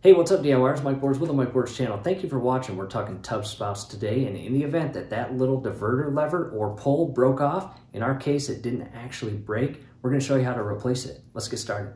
Hey, what's up DIYers? Mike Boards with the Mike Boards channel. Thank you for watching. We're talking tub spouts today, and in the event that that little diverter lever or pole broke off, in our case it didn't actually break, we're going to show you how to replace it. Let's get started.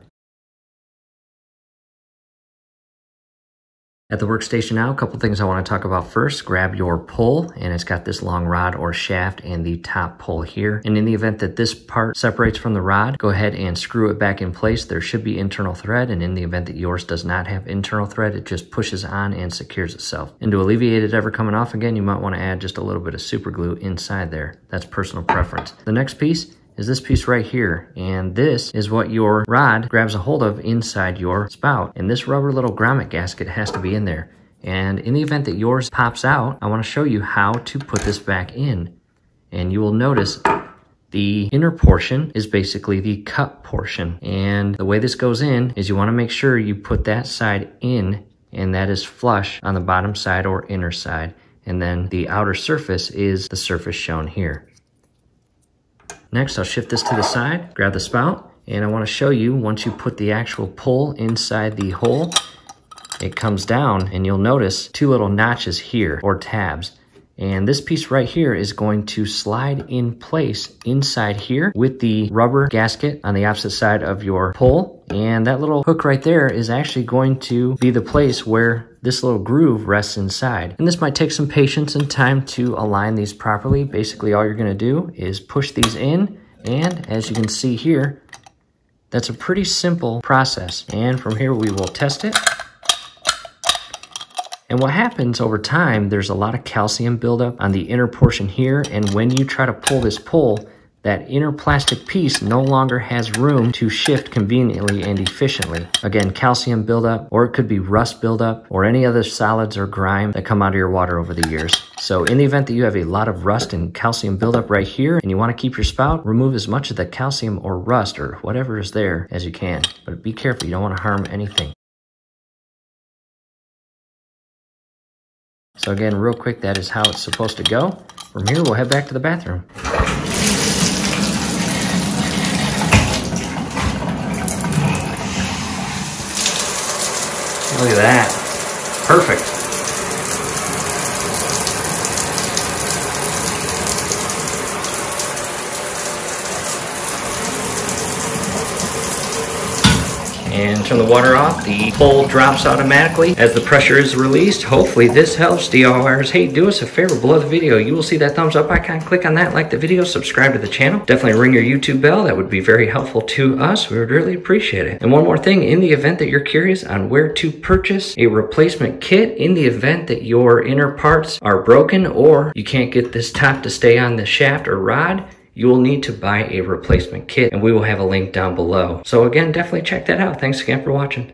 At the workstation now, a couple things I want to talk about first. Grab your pole, and it's got this long rod or shaft and the top pole here. And in the event that this part separates from the rod, go ahead and screw it back in place. There should be internal thread, and in the event that yours does not have internal thread, it just pushes on and secures itself. And to alleviate it ever coming off again, you might want to add just a little bit of super glue inside there. That's personal preference. The next piece is this piece right here, and this is what your rod grabs a hold of inside your spout, and this rubber little grommet gasket has to be in there. And in the event that yours pops out, I want to show you how to put this back in. And you will notice the inner portion is basically the cut portion, and the way this goes in is you want to make sure you put that side in, and that is flush on the bottom side or inner side, and then the outer surface is the surface shown here. Next, I'll shift this to the side, grab the spout, and I want to show you once you put the actual pole inside the hole, it comes down and you'll notice two little notches here, or tabs. And this piece right here is going to slide in place inside here with the rubber gasket on the opposite side of your pole. And that little hook right there is actually going to be the place where this little groove rests inside. And this might take some patience and time to align these properly. Basically, all you're gonna do is push these in, and as you can see here, that's a pretty simple process. And from here, we will test it. And what happens over time, there's a lot of calcium buildup on the inner portion here, and when you try to pull this pole, that inner plastic piece no longer has room to shift conveniently and efficiently. Again, calcium buildup, or it could be rust buildup, or any other solids or grime that come out of your water over the years. So in the event that you have a lot of rust and calcium buildup right here, and you want to keep your spout, remove as much of the calcium or rust or whatever is there as you can. But be careful, you don't want to harm anything. So again, real quick, that is how it's supposed to go. From here, we'll head back to the bathroom. Look at that. Perfect. And turn the water off. The pole drops automatically as the pressure is released. Hopefully this helps, DIYers. Hey, do us a favor, below the video, you will see that thumbs up icon. Click on that, like the video, subscribe to the channel. Definitely ring your YouTube bell. That would be very helpful to us. We would really appreciate it. And one more thing, in the event that you're curious on where to purchase a replacement kit, in the event that your inner parts are broken or you can't get this top to stay on the shaft or rod, you will need to buy a replacement kit, and we will have a link down below. So again, definitely check that out. Thanks again for watching.